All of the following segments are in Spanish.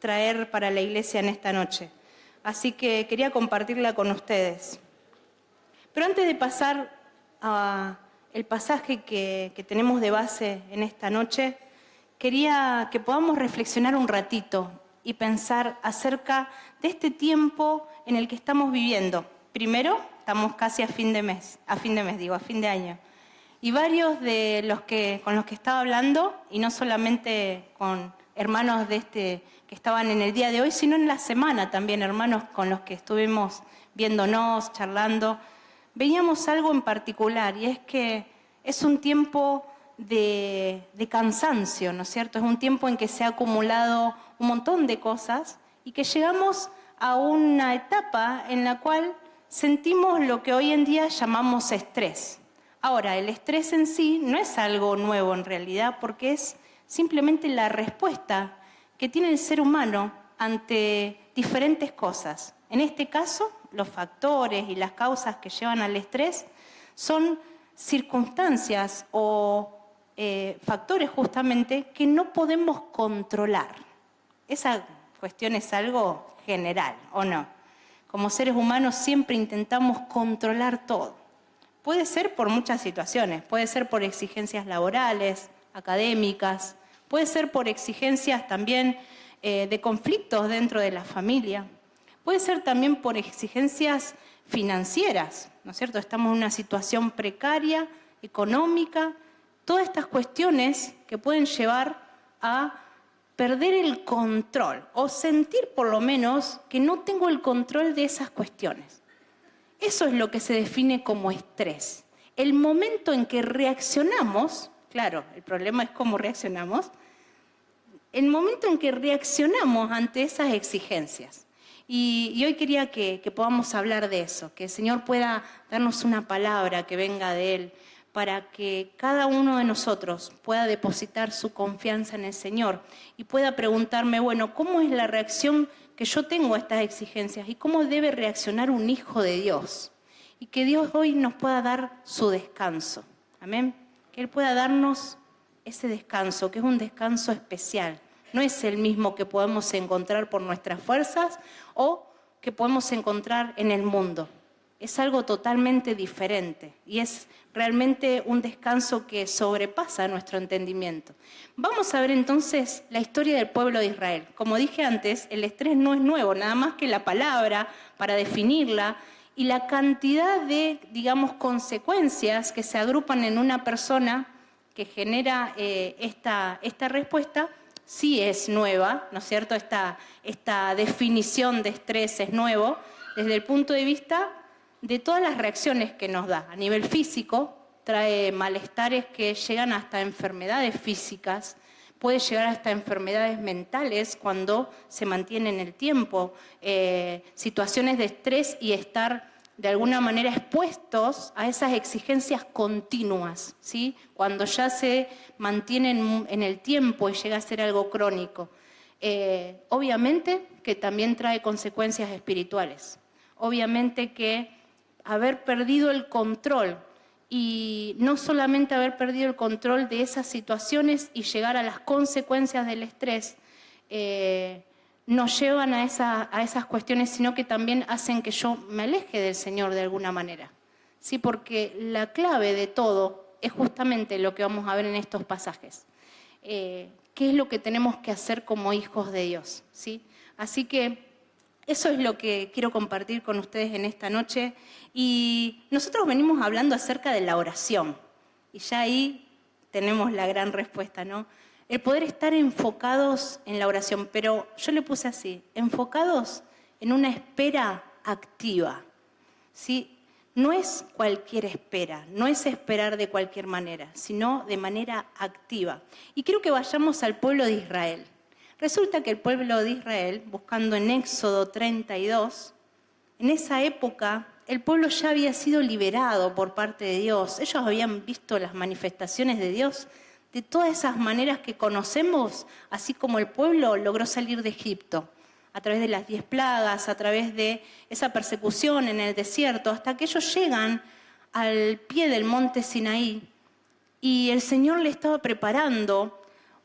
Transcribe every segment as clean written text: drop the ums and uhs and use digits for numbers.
traer para la iglesia en esta noche. Así que quería compartirla con ustedes. Pero antes de pasar al pasaje que tenemos de base en esta noche, quería que podamos reflexionar un ratito y pensar acerca de este tiempo en el que estamos viviendo. Primero, estamos casi a fin de año. Y varios de con los que estaba hablando, y no solamente con hermanos que estaban en el día de hoy, sino en la semana también, hermanos con los que estuvimos viéndonos, charlando, veíamos algo en particular, y es que es un tiempo de cansancio, ¿no es cierto? Es un tiempo en que se ha acumulado un montón de cosas y que llegamos a una etapa en la cual sentimos lo que hoy en día llamamos estrés. Ahora, el estrés en sí no es algo nuevo en realidad, porque es simplemente la respuesta que tiene el ser humano ante diferentes cosas. En este caso, los factores y las causas que llevan al estrés son circunstancias o factores justamente que no podemos controlar. Esa cuestión es algo general, ¿o no? Como seres humanos siempre intentamos controlar todo. Puede ser por muchas situaciones, puede ser por exigencias laborales, académicas, puede ser por exigencias también de conflictos dentro de la familia, puede ser también por exigencias financieras, ¿no es cierto? Estamos en una situación precaria, económica, todas estas cuestiones que pueden llevar a perder el control o sentir por lo menos que no tengo el control de esas cuestiones. Eso es lo que se define como estrés. El momento en que reaccionamos, claro, el problema es cómo reaccionamos, el momento en que reaccionamos ante esas exigencias. Y hoy quería que podamos hablar de eso, que el Señor pueda darnos una palabra que venga de Él, para que cada uno de nosotros pueda depositar su confianza en el Señor y pueda preguntarme, bueno, ¿cómo es la reacción que yo tengo a estas exigencias y cómo debe reaccionar un hijo de Dios? Y que Dios hoy nos pueda dar su descanso. Amén. Que Él pueda darnos ese descanso, que es un descanso especial. No es el mismo que podemos encontrar por nuestras fuerzas o que podemos encontrar en el mundo. Es algo totalmente diferente y es realmente un descanso que sobrepasa nuestro entendimiento. Vamos a ver entonces la historia del pueblo de Israel. Como dije antes, el estrés no es nuevo, nada más que la palabra para definirla y la cantidad de, digamos, consecuencias que se agrupan en una persona que genera esta respuesta, sí es nueva, ¿no es cierto? Esta definición de estrés es nuevo desde el punto de vista de todas las reacciones que nos da. A nivel físico, trae malestares que llegan hasta enfermedades físicas, puede llegar hasta enfermedades mentales cuando se mantiene en el tiempo, situaciones de estrés y estar de alguna manera expuestos a esas exigencias continuas, ¿sí? Cuando ya se mantienen en el tiempo y llega a ser algo crónico. Obviamente que también trae consecuencias espirituales. Obviamente que haber perdido el control, y no solamente haber perdido el control de esas situaciones y llegar a las consecuencias del estrés, nos llevan a esas cuestiones, sino que también hacen que yo me aleje del Señor de alguna manera. ¿Sí? Porque la clave de todo es justamente lo que vamos a ver en estos pasajes. ¿Qué es lo que tenemos que hacer como hijos de Dios? ¿Sí? Así que eso es lo que quiero compartir con ustedes en esta noche. Y nosotros venimos hablando acerca de la oración. Y ya ahí tenemos la gran respuesta, ¿no? El poder estar enfocados en la oración. Pero yo le puse así, enfocados en una espera activa. ¿Sí? No es cualquier espera, no es esperar de cualquier manera, sino de manera activa. Y quiero que vayamos al pueblo de Israel. Resulta que el pueblo de Israel, buscando en Éxodo 32, en esa época el pueblo ya había sido liberado por parte de Dios. Ellos habían visto las manifestaciones de Dios de todas esas maneras que conocemos, así como el pueblo logró salir de Egipto, a través de las 10 plagas, a través de esa persecución en el desierto, hasta que ellos llegan al pie del monte Sinaí y el Señor le estaba preparando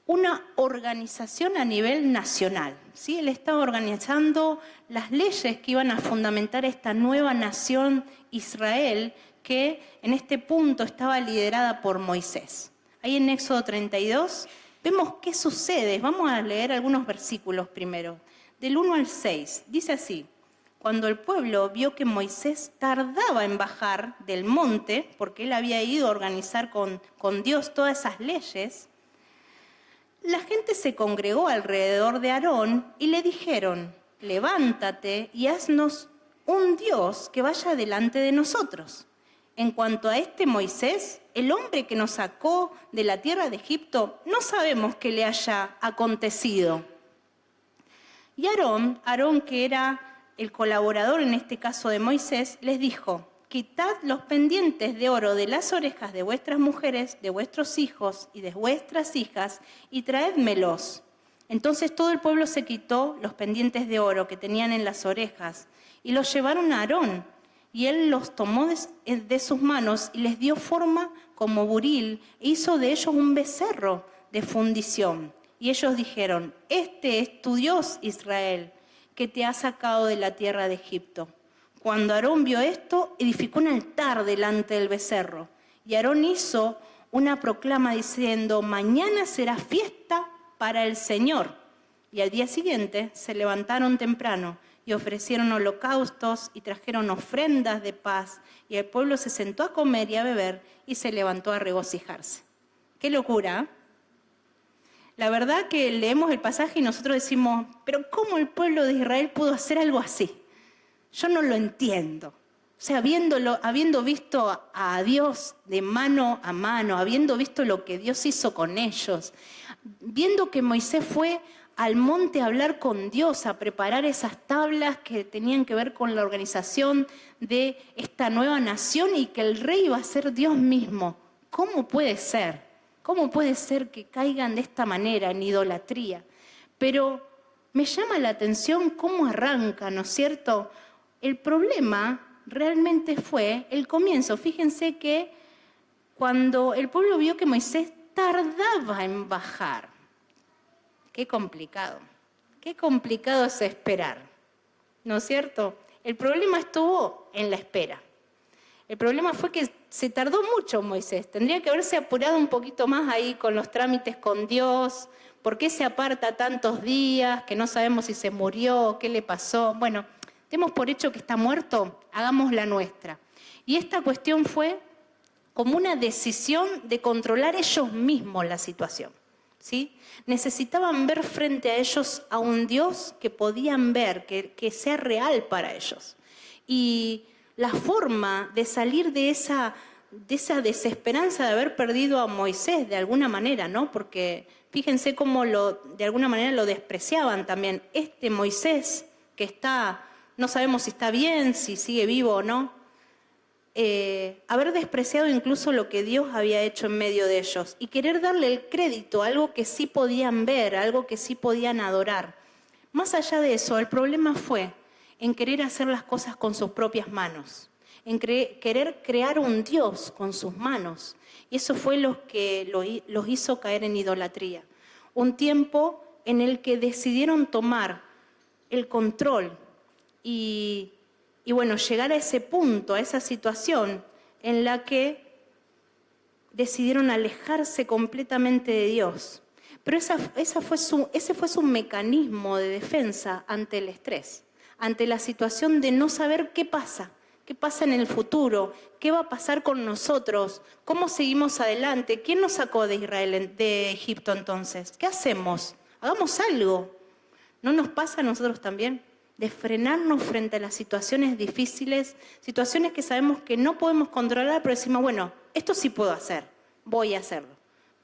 una organización a nivel nacional, ¿sí? Él estaba organizando las leyes que iban a fundamentar esta nueva nación Israel, que en este punto estaba liderada por Moisés. Ahí en Éxodo 32 vemos qué sucede. Vamos a leer algunos versículos primero. Del 1 al 6, dice así: cuando el pueblo vio que Moisés tardaba en bajar del monte, porque él había ido a organizar con Dios todas esas leyes, la gente se congregó alrededor de Aarón y le dijeron: levántate y haznos un Dios que vaya delante de nosotros. En cuanto a este Moisés, el hombre que nos sacó de la tierra de Egipto, no sabemos qué le haya acontecido. Y Aarón, que era el colaborador en este caso de Moisés, les dijo: quitad los pendientes de oro de las orejas de vuestras mujeres, de vuestros hijos y de vuestras hijas, y traédmelos. Entonces todo el pueblo se quitó los pendientes de oro que tenían en las orejas, y los llevaron a Aarón, y él los tomó de sus manos y les dio forma como buril, e hizo de ellos un becerro de fundición. Y ellos dijeron: este es tu Dios, Israel, que te ha sacado de la tierra de Egipto. Cuando Aarón vio esto, edificó un altar delante del becerro. Y Aarón hizo una proclama diciendo: mañana será fiesta para el Señor. Y al día siguiente se levantaron temprano y ofrecieron holocaustos y trajeron ofrendas de paz. Y el pueblo se sentó a comer y a beber y se levantó a regocijarse. ¡Qué locura! La verdad que leemos el pasaje y nosotros decimos: pero ¿cómo el pueblo de Israel pudo hacer algo así? Yo no lo entiendo. O sea, habiendo visto a Dios de mano a mano, habiendo visto lo que Dios hizo con ellos, viendo que Moisés fue al monte a hablar con Dios, a preparar esas tablas que tenían que ver con la organización de esta nueva nación y que el rey iba a ser Dios mismo. ¿Cómo puede ser? ¿Cómo puede ser que caigan de esta manera en idolatría? Pero me llama la atención cómo arranca, ¿no es cierto? El problema realmente fue el comienzo. Fíjense que cuando el pueblo vio que Moisés tardaba en bajar, qué complicado es esperar, ¿no es cierto? El problema estuvo en la espera. El problema fue que se tardó mucho Moisés. Tendría que haberse apurado un poquito más ahí con los trámites con Dios. ¿Por qué se aparta tantos días? Que no sabemos si se murió, qué le pasó. Bueno, demos por hecho que está muerto, hagamos la nuestra. Y esta cuestión fue como una decisión de controlar ellos mismos la situación, ¿sí? Necesitaban ver frente a ellos a un Dios que podían ver, que sea real para ellos. Y la forma de salir de esa desesperanza de haber perdido a Moisés de alguna manera, ¿no? Porque fíjense cómo de alguna manera lo despreciaban también. Este Moisés que está, no sabemos si está bien, si sigue vivo o no, haber despreciado incluso lo que Dios había hecho en medio de ellos y querer darle el crédito a algo que sí podían ver, algo que sí podían adorar. Más allá de eso, el problema fue en querer hacer las cosas con sus propias manos, en querer crear un Dios con sus manos. Y eso fue lo que los hizo caer en idolatría. Un tiempo en el que decidieron tomar el control y bueno, llegar a ese punto, a esa situación en la que decidieron alejarse completamente de Dios. Pero ese fue su mecanismo de defensa ante el estrés, ante la situación de no saber qué pasa en el futuro, qué va a pasar con nosotros, cómo seguimos adelante, quién nos sacó de Egipto entonces, ¿qué hacemos? Hagamos algo. ¿No nos pasa a nosotros también? De frenarnos frente a las situaciones difíciles, situaciones que sabemos que no podemos controlar, pero decimos: bueno, esto sí puedo hacer, voy a hacerlo.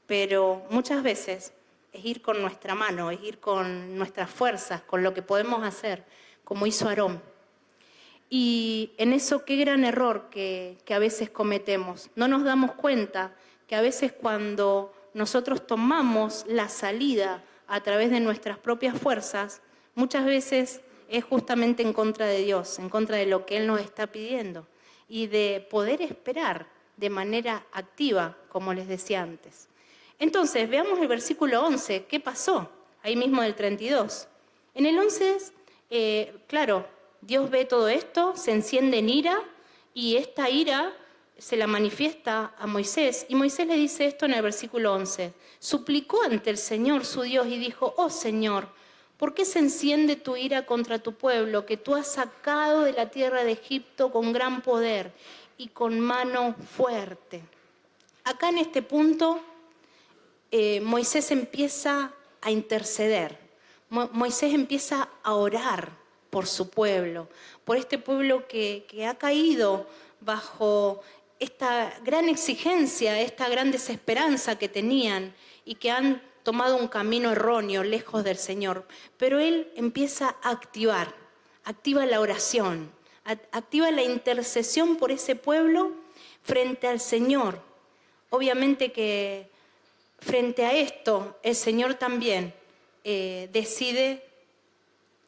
Pero muchas veces es ir con nuestra mano, es ir con nuestras fuerzas, con lo que podemos hacer, como hizo Aarón. Y en eso qué gran error que a veces cometemos. No nos damos cuenta que a veces cuando nosotros tomamos la salida a través de nuestras propias fuerzas, muchas veces es justamente en contra de Dios, en contra de lo que Él nos está pidiendo. Y de poder esperar de manera activa, como les decía antes. Entonces, veamos el versículo 11. ¿Qué pasó? Ahí mismo del 32. En el 11, claro, Dios ve todo esto, se enciende en ira, y esta ira se la manifiesta a Moisés. Y Moisés le dice esto en el versículo 11. Suplicó ante el Señor su Dios y dijo: oh Señor, ¿por qué se enciende tu ira contra tu pueblo, que tú has sacado de la tierra de Egipto con gran poder y con mano fuerte? Acá en este punto, Moisés empieza a interceder. Moisés empieza a orar por su pueblo, por este pueblo que ha caído bajo esta gran exigencia, esta gran desesperanza que tenían y que han tomado un camino erróneo, lejos del Señor. Pero él empieza a activa la oración, activa la intercesión por ese pueblo frente al Señor. Obviamente que frente a esto, el Señor también decide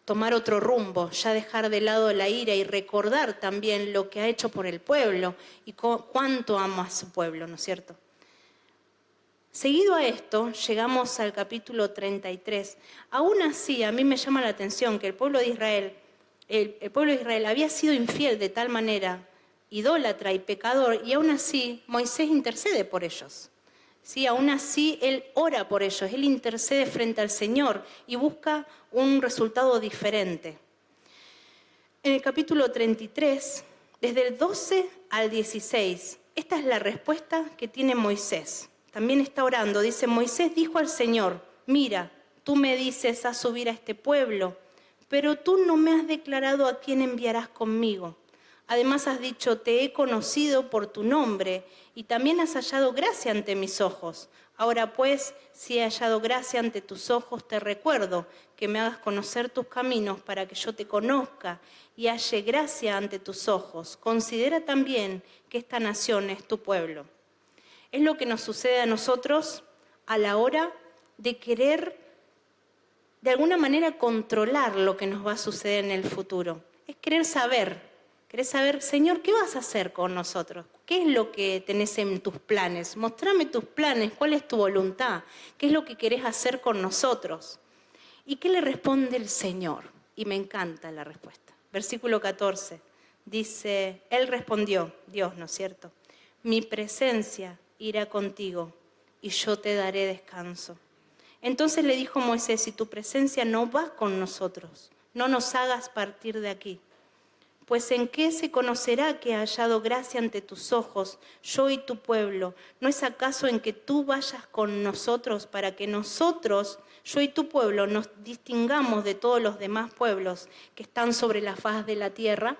tomar otro rumbo, ya dejar de lado la ira y recordar también lo que ha hecho por el pueblo y cuánto ama a su pueblo, ¿no es cierto? Seguido a esto, llegamos al capítulo 33. Aún así, a mí me llama la atención que el pueblo de Israel había sido infiel de tal manera, idólatra y pecador, y aún así Moisés intercede por ellos. ¿Sí? Aún así, él ora por ellos, él intercede frente al Señor y busca un resultado diferente. En el capítulo 33, desde el 12 al 16, esta es la respuesta que tiene Moisés. También está orando, dice: Moisés dijo al Señor: mira, tú me dices, haz subir a este pueblo, pero tú no me has declarado a quién enviarás conmigo. Además has dicho: te he conocido por tu nombre y también has hallado gracia ante mis ojos. Ahora pues, si he hallado gracia ante tus ojos, te recuerdo que me hagas conocer tus caminos para que yo te conozca y halle gracia ante tus ojos. Considera también que esta nación es tu pueblo. Es lo que nos sucede a nosotros a la hora de querer, de alguna manera, controlar lo que nos va a suceder en el futuro. Es querer saber, Señor, ¿qué vas a hacer con nosotros? ¿Qué es lo que tenés en tus planes? Mostrame tus planes, ¿cuál es tu voluntad? ¿Qué es lo que querés hacer con nosotros? ¿Y qué le responde el Señor? Y me encanta la respuesta. Versículo 14, dice, Él respondió, Dios, ¿no es cierto? Mi presencia irá contigo y yo te daré descanso. Entonces le dijo Moisés: si tu presencia no va con nosotros, no nos hagas partir de aquí. Pues ¿en qué se conocerá que he hallado gracia ante tus ojos, yo y tu pueblo? ¿No es acaso en que tú vayas con nosotros para que nosotros, yo y tu pueblo, nos distingamos de todos los demás pueblos que están sobre la faz de la tierra?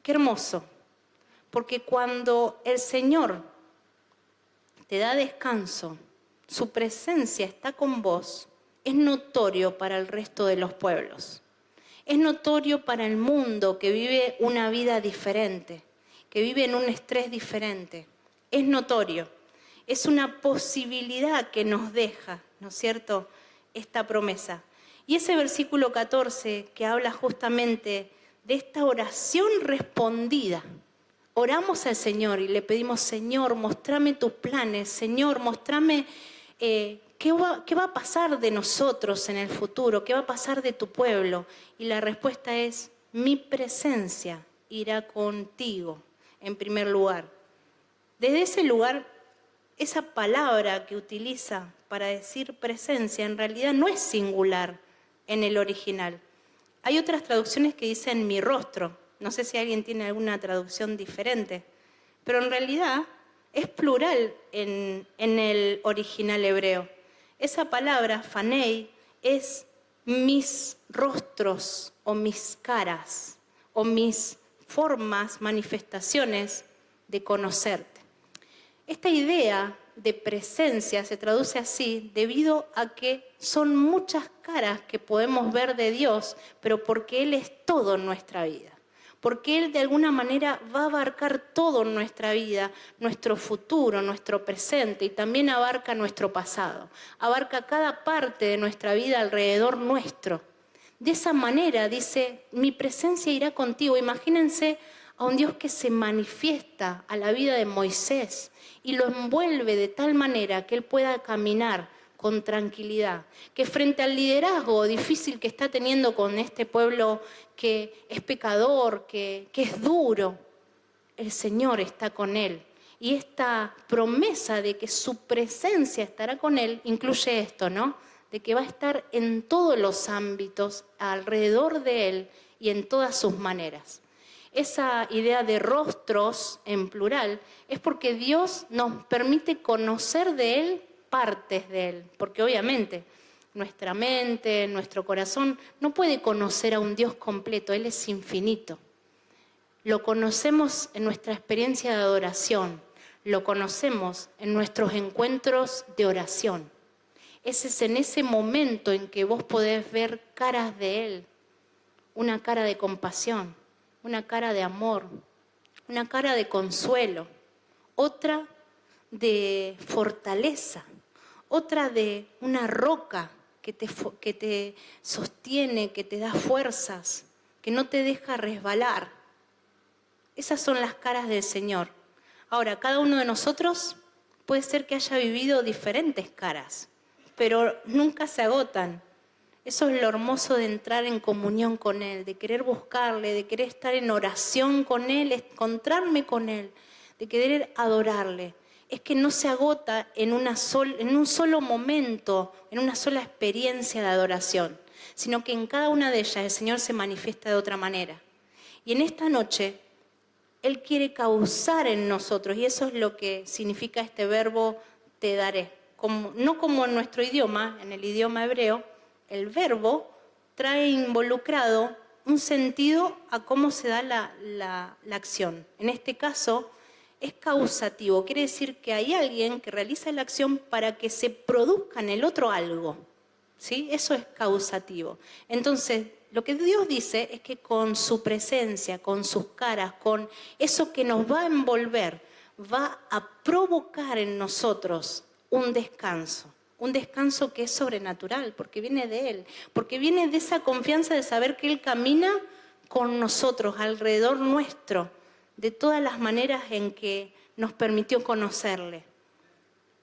Qué hermoso, porque cuando el Señor te da descanso, su presencia está con vos, es notorio para el resto de los pueblos. Es notorio para el mundo que vive una vida diferente, que vive en un estrés diferente. Es notorio. Es una posibilidad que nos deja, ¿no es cierto?, esta promesa. Y ese versículo 14 que habla justamente de esta oración respondida. Oramos al Señor y le pedimos: Señor, mostrame tus planes. Señor, mostrame ¿qué va a pasar de nosotros en el futuro? ¿Qué va a pasar de tu pueblo? Y la respuesta es: mi presencia irá contigo, en primer lugar. Desde ese lugar, esa palabra que utiliza para decir presencia en realidad no es singular en el original. Hay otras traducciones que dicen mi rostro. No sé si alguien tiene alguna traducción diferente, pero en realidad es plural en el original hebreo. Esa palabra, fanei, es mis rostros o mis caras o mis formas, manifestaciones de conocerte. Esta idea de presencia se traduce así debido a que son muchas caras que podemos ver de Dios, pero porque Él es todo en nuestra vida. Porque Él de alguna manera va a abarcar todo en nuestra vida, nuestro futuro, nuestro presente, y también abarca nuestro pasado. Abarca cada parte de nuestra vida alrededor nuestro. De esa manera dice: mi presencia irá contigo. Imagínense a un Dios que se manifiesta a la vida de Moisés y lo envuelve de tal manera que él pueda caminar con tranquilidad, que frente al liderazgo difícil que está teniendo con este pueblo que es pecador, que es duro, el Señor está con él. Y esta promesa de que su presencia estará con él incluye esto, ¿no? De que va a estar en todos los ámbitos, alrededor de él y en todas sus maneras. Esa idea de rostros en plural es porque Dios nos permite conocer de él partes de él, porque obviamente nuestra mente, nuestro corazón no puede conocer a un Dios completo, él es infinito. Lo conocemos en nuestra experiencia de adoración, lo conocemos en nuestros encuentros de oración. Ese es en ese momento en que vos podés ver caras de él, una cara de compasión, una cara de amor, una cara de consuelo, otra de fortaleza, otra de una roca que te sostiene, que te da fuerzas, que no te deja resbalar. Esas son las caras del Señor. Ahora, cada uno de nosotros puede ser que haya vivido diferentes caras, pero nunca se agotan. Eso es lo hermoso de entrar en comunión con Él, de querer buscarle, de querer estar en oración con Él, encontrarme con Él, de querer adorarle. Es que no se agota en un solo momento, en una sola experiencia de adoración, sino que en cada una de ellas el Señor se manifiesta de otra manera. Y en esta noche, Él quiere causar en nosotros, y eso es lo que significa este verbo te daré. No como en nuestro idioma, en el idioma hebreo, el verbo trae involucrado un sentido a cómo se da la acción. En este caso, es causativo, quiere decir que hay alguien que realiza la acción para que se produzca en el otro algo, ¿sí? Eso es causativo. Entonces, lo que Dios dice es que con su presencia, con sus caras, con eso que nos va a envolver, va a provocar en nosotros un descanso que es sobrenatural, porque viene de Él, porque viene de esa confianza de saber que Él camina con nosotros, alrededor nuestro, de todas las maneras en que nos permitió conocerle.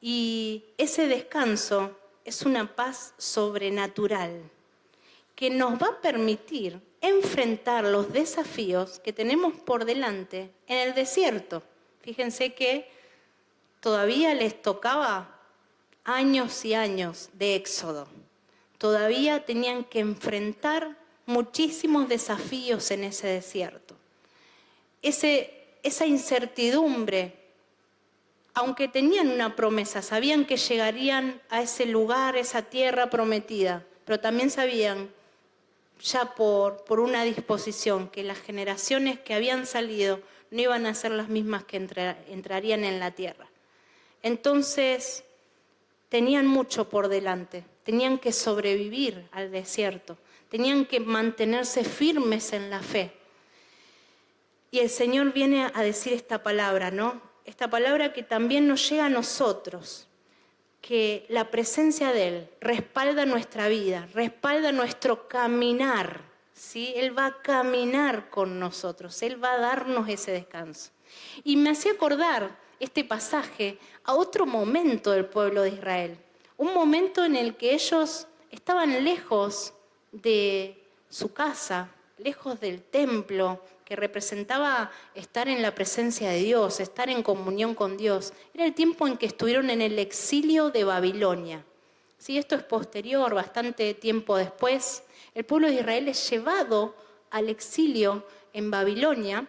Y ese descanso es una paz sobrenatural que nos va a permitir enfrentar los desafíos que tenemos por delante en el desierto. Fíjense que todavía les tocaba años y años de éxodo. Todavía tenían que enfrentar muchísimos desafíos en ese desierto. Esa incertidumbre, aunque tenían una promesa, sabían que llegarían a ese lugar, esa tierra prometida, pero también sabían, ya por una disposición, que las generaciones que habían salido no iban a ser las mismas que entrarían en la tierra. Entonces, tenían mucho por delante, tenían que sobrevivir al desierto, tenían que mantenerse firmes en la fe. Y el Señor viene a decir esta palabra, ¿no? Esta palabra que también nos llega a nosotros, que la presencia de Él respalda nuestra vida, respalda nuestro caminar, ¿sí? Él va a caminar con nosotros, Él va a darnos ese descanso. Y me hacía acordar este pasaje a otro momento del pueblo de Israel, un momento en el que ellos estaban lejos de su casa, lejos del templo, que representaba estar en la presencia de Dios, estar en comunión con Dios. Era el tiempo en que estuvieron en el exilio de Babilonia. Sí, esto es posterior, bastante tiempo después. El pueblo de Israel es llevado al exilio en Babilonia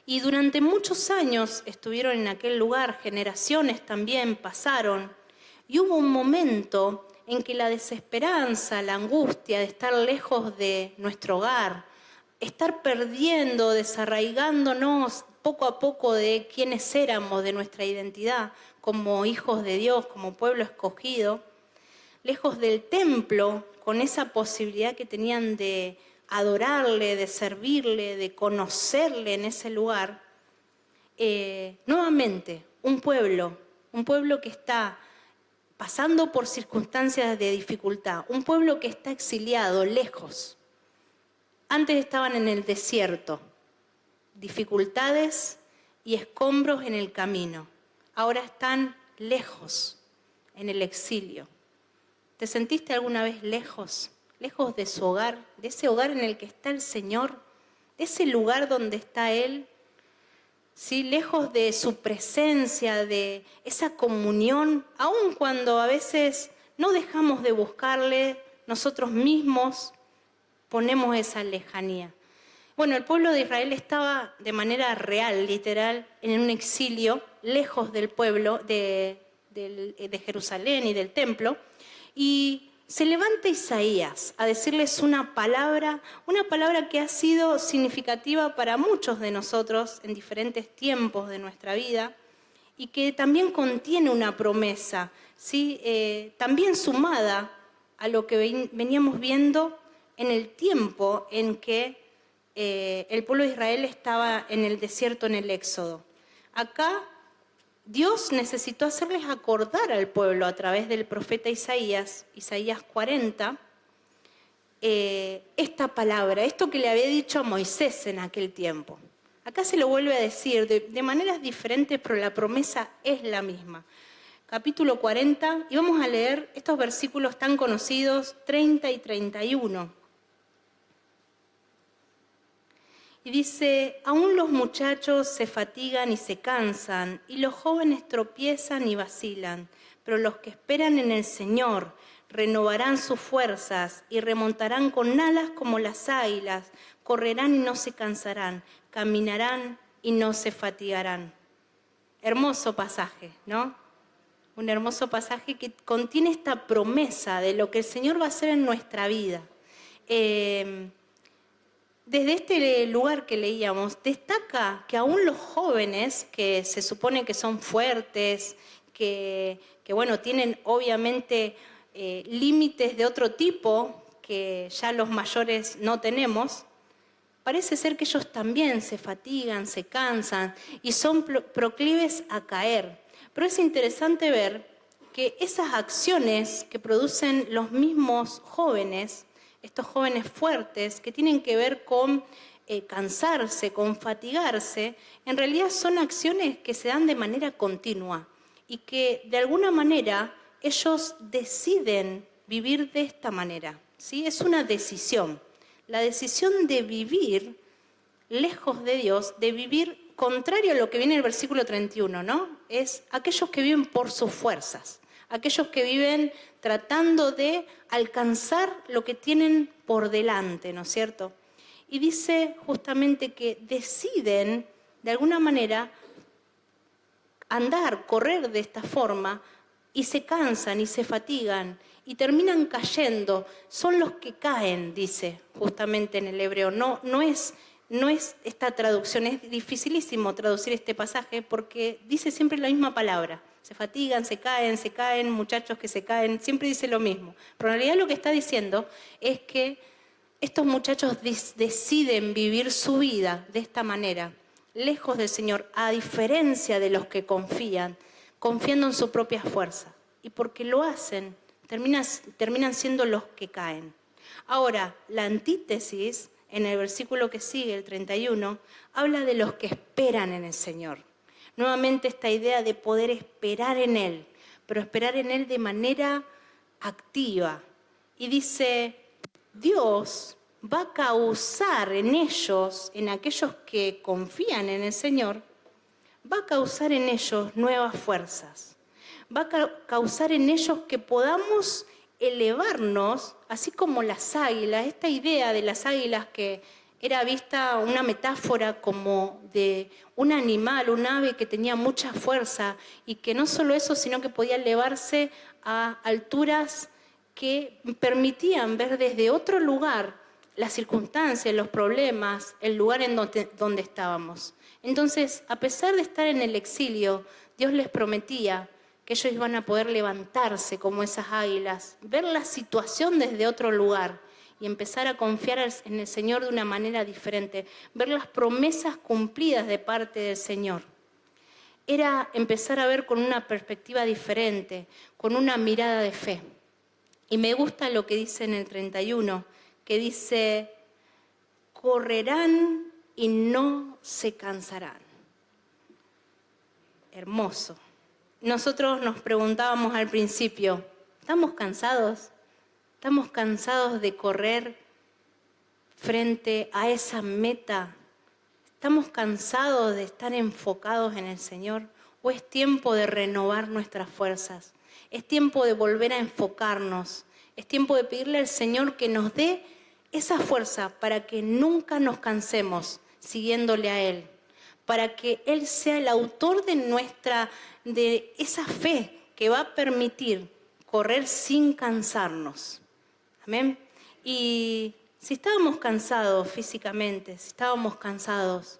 y durante muchos años estuvieron en aquel lugar, generaciones también pasaron, y hubo un momento en que la desesperanza, la angustia de estar lejos de nuestro hogar, estar perdiendo, desarraigándonos poco a poco de quiénes éramos, de nuestra identidad como hijos de Dios, como pueblo escogido, lejos del templo, con esa posibilidad que tenían de adorarle, de servirle, de conocerle en ese lugar, nuevamente un pueblo que está pasando por circunstancias de dificultad, un pueblo que está exiliado, lejos. Antes estaban en el desierto, dificultades y escombros en el camino. Ahora están lejos, en el exilio. ¿Te sentiste alguna vez lejos? Lejos de su hogar, de ese hogar en el que está el Señor, de ese lugar donde está Él, ¿sí? Lejos de su presencia, de esa comunión, aun cuando a veces no dejamos de buscarle, nosotros mismos ponemos esa lejanía. Bueno, el pueblo de Israel estaba de manera real, literal, en un exilio, lejos del pueblo de Jerusalén y del templo, y se levanta Isaías a decirles una palabra que ha sido significativa para muchos de nosotros en diferentes tiempos de nuestra vida y que también contiene una promesa, ¿sí? También sumada a lo que veníamos viendo en el tiempo en que el pueblo de Israel estaba en el desierto, en el Éxodo. Acá Dios necesitó hacerles acordar al pueblo a través del profeta Isaías 40, esta palabra, esto que le había dicho a Moisés en aquel tiempo. Acá se lo vuelve a decir de maneras diferentes, pero la promesa es la misma. Capítulo 40, y vamos a leer estos versículos tan conocidos, 30 y 31. Y dice, aún los muchachos se fatigan y se cansan, y los jóvenes tropiezan y vacilan, pero los que esperan en el Señor renovarán sus fuerzas y remontarán con alas como las águilas, correrán y no se cansarán, caminarán y no se fatigarán. Hermoso pasaje, ¿no? Un hermoso pasaje que contiene esta promesa de lo que el Señor va a hacer en nuestra vida. Desde este lugar que leíamos, destaca que aún los jóvenes, que se supone que son fuertes, que bueno, tienen obviamente límites de otro tipo, que ya los mayores no tenemos, parece ser que ellos también se fatigan, se cansan y son proclives a caer. Pero es interesante ver que esas acciones que producen los mismos jóvenes, estos jóvenes fuertes que tienen que ver con cansarse, con fatigarse, en realidad son acciones que se dan de manera continua y que de alguna manera ellos deciden vivir de esta manera, ¿sí? Es una decisión, la decisión de vivir lejos de Dios, de vivir contrario a lo que viene en el versículo 31, ¿no? Es aquellos que viven por sus fuerzas, aquellos que viven tratando de alcanzar lo que tienen por delante, ¿no es cierto? Y dice justamente que deciden, de alguna manera, andar, correr de esta forma, y se cansan y se fatigan y terminan cayendo. Son los que caen, dice justamente en el hebreo. No es esta traducción, es dificilísimo traducir este pasaje porque dice siempre la misma palabra. Se fatigan, se caen, muchachos que se caen, siempre dice lo mismo. Pero en realidad lo que está diciendo es que estos muchachos deciden vivir su vida de esta manera, lejos del Señor, a diferencia de los que confían, confiando en su propia fuerza. Y porque lo hacen, terminan siendo los que caen. Ahora, la antítesis, en el versículo que sigue, el 31, habla de los que esperan en el Señor. Nuevamente esta idea de poder esperar en Él, pero esperar en Él de manera activa. Y dice, Dios va a causar en ellos, en aquellos que confían en el Señor, va a causar en ellos nuevas fuerzas. Va a causar en ellos que podamos elevarnos, así como las águilas. Esta idea de las águilas que era vista una metáfora como de un animal, un ave que tenía mucha fuerza y que no solo eso, sino que podía elevarse a alturas que permitían ver desde otro lugar las circunstancias, los problemas, el lugar en donde estábamos. Entonces, a pesar de estar en el exilio, Dios les prometía que ellos iban a poder levantarse como esas águilas, ver la situación desde otro lugar y empezar a confiar en el Señor de una manera diferente, ver las promesas cumplidas de parte del Señor. Era empezar a ver con una perspectiva diferente, con una mirada de fe. Y me gusta lo que dice en el 31, que dice, correrán y no se cansarán. Hermoso. Nosotros nos preguntábamos al principio, ¿estamos cansados? ¿Estamos cansados de correr frente a esa meta? ¿Estamos cansados de estar enfocados en el Señor? ¿O es tiempo de renovar nuestras fuerzas? Es tiempo de volver a enfocarnos. Es tiempo de pedirle al Señor que nos dé esa fuerza para que nunca nos cansemos siguiéndole a Él. Para que Él sea el autor de esa fe que va a permitir correr sin cansarnos. Amén. Y si estábamos cansados físicamente, si estábamos cansados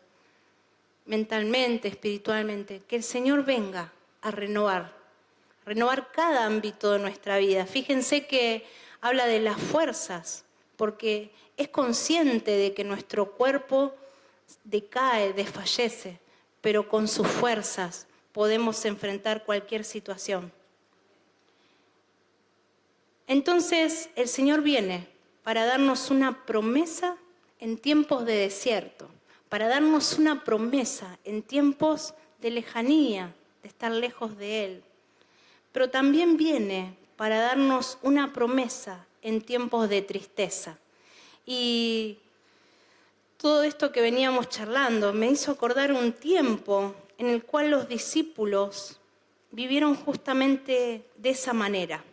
mentalmente, espiritualmente, que el Señor venga a renovar cada ámbito de nuestra vida. Fíjense que habla de las fuerzas, porque es consciente de que nuestro cuerpo decae, desfallece, pero con sus fuerzas podemos enfrentar cualquier situación. Entonces el Señor viene para darnos una promesa en tiempos de desierto, para darnos una promesa en tiempos de lejanía, de estar lejos de Él. Pero también viene para darnos una promesa en tiempos de tristeza. Y todo esto que veníamos charlando me hizo acordar un tiempo en el cual los discípulos vivieron justamente de esa manera.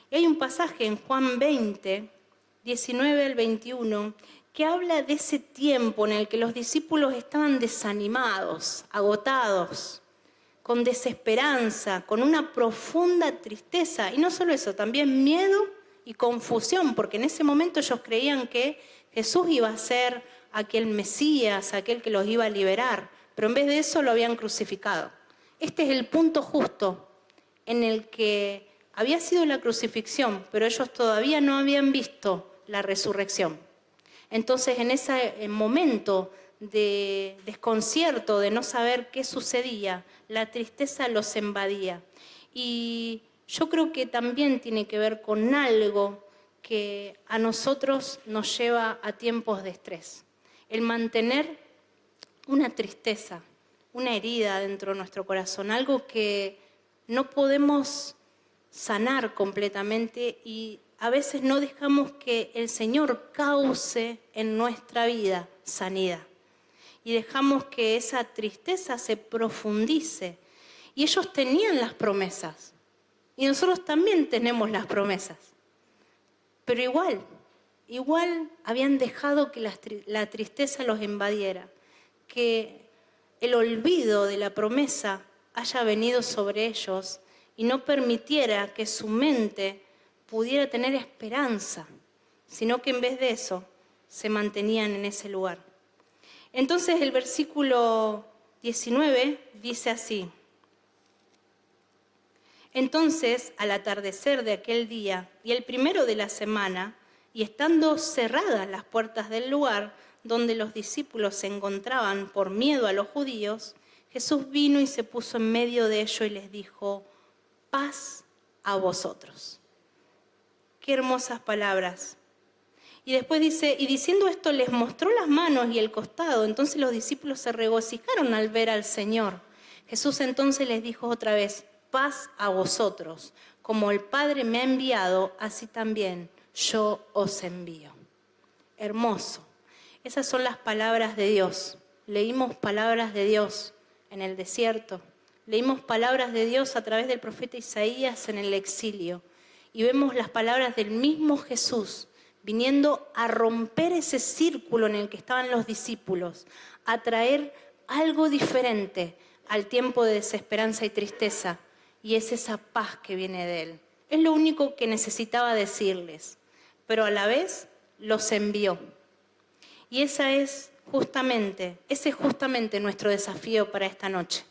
Y hay un pasaje en Juan 20, 19 al 21, que habla de ese tiempo en el que los discípulos estaban desanimados, agotados, con desesperanza, con una profunda tristeza. Y no solo eso, también miedo y confusión, porque en ese momento ellos creían que Jesús iba a ser aquel Mesías, aquel que los iba a liberar, pero en vez de eso lo habían crucificado. Este es el punto justo en el que había sido la crucifixión, pero ellos todavía no habían visto la resurrección. Entonces, en ese momento de desconcierto, de no saber qué sucedía, la tristeza los invadía. Y yo creo que también tiene que ver con algo que a nosotros nos lleva a tiempos de estrés. El mantener una tristeza, una herida dentro de nuestro corazón, algo que no podemos sanar completamente y a veces no dejamos que el Señor cause en nuestra vida sanidad. Y dejamos que esa tristeza se profundice. Y ellos tenían las promesas. Y nosotros también tenemos las promesas. Pero igual habían dejado que la tristeza los invadiera. Que el olvido de la promesa haya venido sobre ellos y no permitiera que su mente pudiera tener esperanza, sino que en vez de eso se mantenían en ese lugar. Entonces el versículo 19 dice así: entonces, al atardecer de aquel día y el primero de la semana, y estando cerradas las puertas del lugar donde los discípulos se encontraban por miedo a los judíos, Jesús vino y se puso en medio de ellos y les dijo: paz a vosotros. Qué hermosas palabras. Y después dice, y diciendo esto les mostró las manos y el costado. Entonces los discípulos se regocijaron al ver al Señor. Jesús entonces les dijo otra vez: paz a vosotros. Como el Padre me ha enviado, así también yo os envío. Hermoso. Esas son las palabras de Dios. Leímos palabras de Dios en el desierto. Leímos palabras de Dios a través del profeta Isaías en el exilio. Y vemos las palabras del mismo Jesús viniendo a romper ese círculo en el que estaban los discípulos, a traer algo diferente al tiempo de desesperanza y tristeza. Y es esa paz que viene de Él. Es lo único que necesitaba decirles, pero a la vez los envió. Y ese es justamente nuestro desafío para esta noche.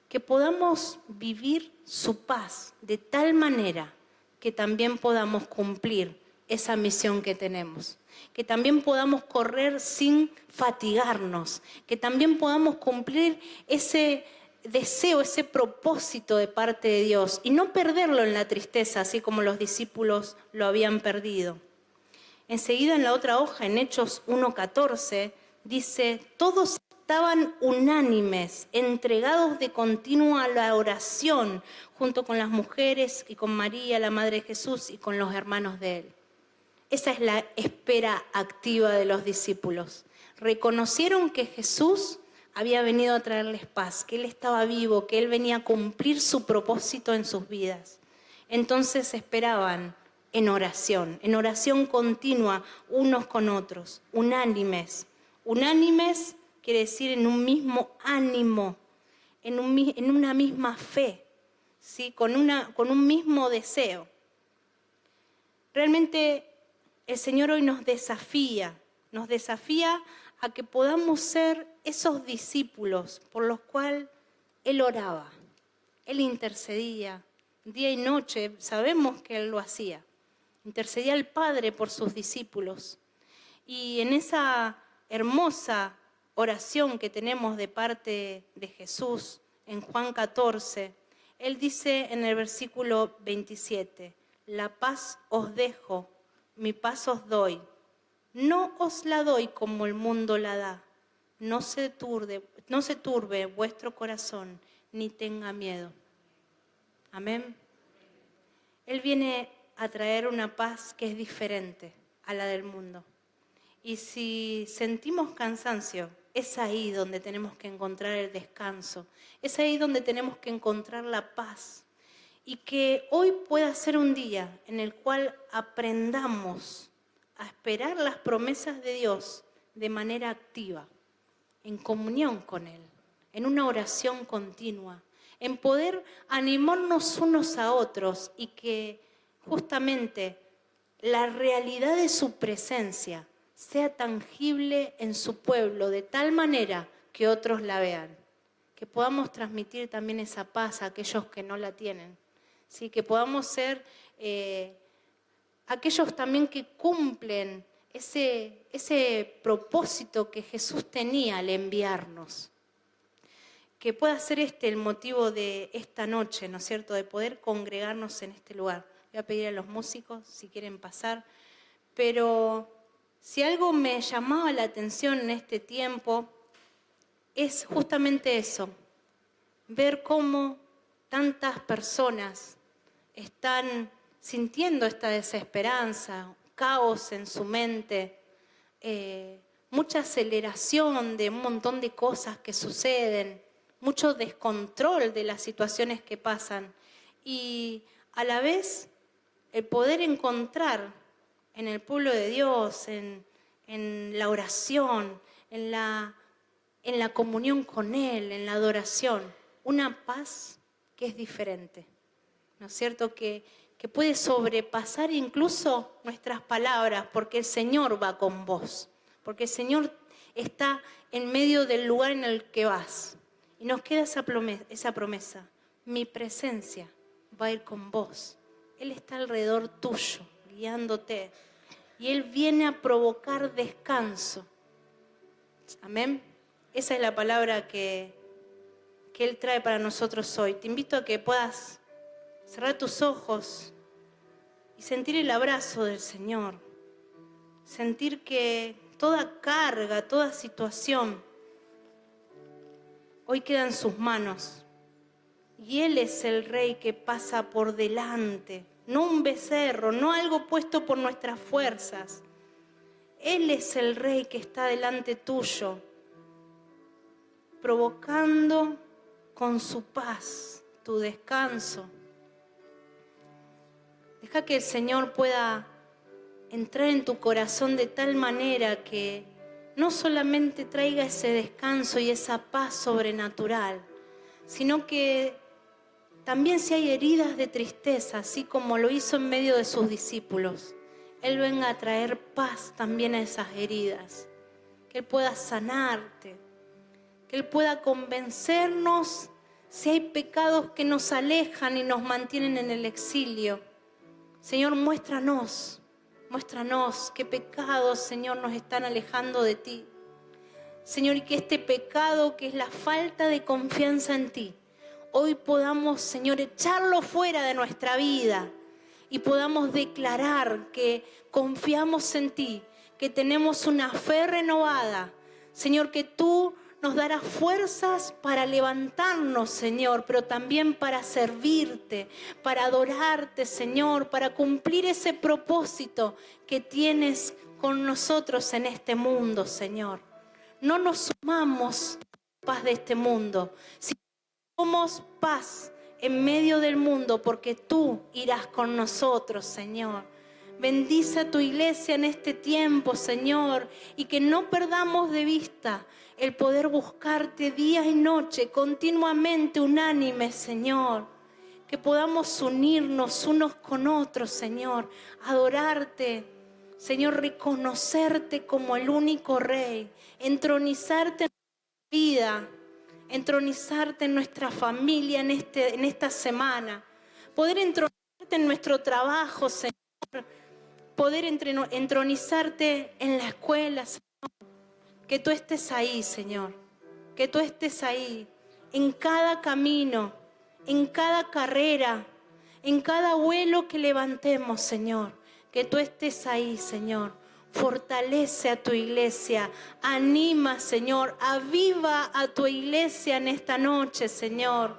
Que podamos vivir su paz de tal manera que también podamos cumplir esa misión que tenemos. Que también podamos correr sin fatigarnos. Que también podamos cumplir ese deseo, ese propósito de parte de Dios y no perderlo en la tristeza, así como los discípulos lo habían perdido. Enseguida en la otra hoja, en Hechos 1:14, dice, todos estaban unánimes, entregados de continuo a la oración, junto con las mujeres y con María, la Madre de Jesús, y con los hermanos de él. Esa es la espera activa de los discípulos. Reconocieron que Jesús había venido a traerles paz, que Él estaba vivo, que Él venía a cumplir su propósito en sus vidas. Entonces esperaban en oración continua, unos con otros, unánimes. Unánimes quiere decir en un mismo ánimo, en una misma fe, ¿sí? con un mismo deseo. Realmente el Señor hoy nos desafía a que podamos ser esos discípulos por los cuales Él oraba, Él intercedía, día y noche, sabemos que Él lo hacía. Intercedía al Padre por sus discípulos. Y en esa hermosa oración que tenemos de parte de Jesús en Juan 14, Él dice en el versículo 27, la paz os dejo, mi paz os doy. No os la doy como el mundo la da. No se turbe vuestro corazón, ni tenga miedo. Amén. Él viene a traer una paz que es diferente a la del mundo. Y si sentimos cansancio, es ahí donde tenemos que encontrar el descanso. Es ahí donde tenemos que encontrar la paz. Y que hoy pueda ser un día en el cual aprendamos a esperar las promesas de Dios de manera activa, en comunión con Él, en una oración continua, en poder animarnos unos a otros y que justamente la realidad de su presencia sea tangible en su pueblo de tal manera que otros la vean, que podamos transmitir también esa paz a aquellos que no la tienen, ¿sí? Que podamos ser aquellos también que cumplen ese propósito que Jesús tenía al enviarnos. Que pueda ser el motivo de esta noche, ¿no es cierto?, de poder congregarnos en este lugar. Voy a pedir a los músicos si quieren pasar, pero si algo me llamaba la atención en este tiempo es justamente eso, ver cómo tantas personas están sintiendo esta desesperanza, caos en su mente, mucha aceleración de un montón de cosas que suceden, mucho descontrol de las situaciones que pasan y a la vez el poder encontrar en el pueblo de Dios, en la oración, en la comunión con Él, en la adoración, una paz que es diferente, ¿no es cierto? Que puede sobrepasar incluso nuestras palabras, porque el Señor va con vos, porque el Señor está en medio del lugar en el que vas. Y nos queda esa promesa, mi presencia va a ir con vos. Él está alrededor tuyo, guiándote. Y Él viene a provocar descanso. Amén. Esa es la palabra que Él trae para nosotros hoy. Te invito a que puedas cerrar tus ojos y sentir el abrazo del Señor. Sentir que toda carga, toda situación hoy queda en sus manos. Y Él es el Rey que pasa por delante, no un becerro, no algo puesto por nuestras fuerzas. Él es el Rey que está delante tuyo, provocando con su paz tu descanso. Deja que el Señor pueda entrar en tu corazón de tal manera que no solamente traiga ese descanso y esa paz sobrenatural, sino que también si hay heridas de tristeza, así como lo hizo en medio de sus discípulos, Él venga a traer paz también a esas heridas, que Él pueda sanarte, que Él pueda convencernos si hay pecados que nos alejan y nos mantienen en el exilio. Señor, muéstranos qué pecados, Señor, nos están alejando de ti. Señor, y que este pecado que es la falta de confianza en ti, hoy podamos, Señor, echarlo fuera de nuestra vida y podamos declarar que confiamos en ti, que tenemos una fe renovada, Señor, que tú nos darás fuerzas para levantarnos, Señor, pero también para servirte, para adorarte, Señor, para cumplir ese propósito que tienes con nosotros en este mundo, Señor. No nos sumamos a la paz de este mundo, sino somos paz en medio del mundo, porque tú irás con nosotros, Señor. Bendice a tu iglesia en este tiempo, Señor, y que no perdamos de vista el poder buscarte día y noche, continuamente unánime, Señor. Que podamos unirnos unos con otros, Señor, adorarte, Señor, reconocerte como el único Rey, entronizarte en nuestra vida, entronizarte en nuestra familia en esta semana, poder entronizarte en nuestro trabajo, Señor, poder entronizarte en la escuela, Señor. Que tú estés ahí, Señor, que tú estés ahí, en cada camino, en cada carrera, en cada vuelo que levantemos, Señor, que tú estés ahí, Señor. Fortalece a tu iglesia, anima, Señor, aviva a tu iglesia en esta noche, Señor.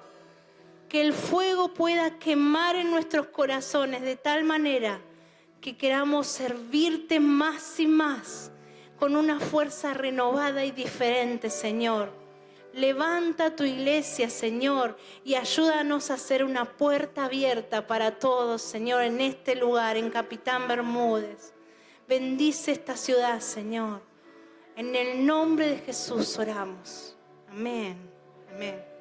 Que el fuego pueda quemar en nuestros corazones de tal manera que queramos servirte más y más, con una fuerza renovada y diferente, Señor. Levanta tu iglesia, Señor, y ayúdanos a hacer una puerta abierta para todos, Señor, en este lugar, en Capitán Bermúdez. Bendice esta ciudad, Señor. En el nombre de Jesús oramos. Amén. Amén.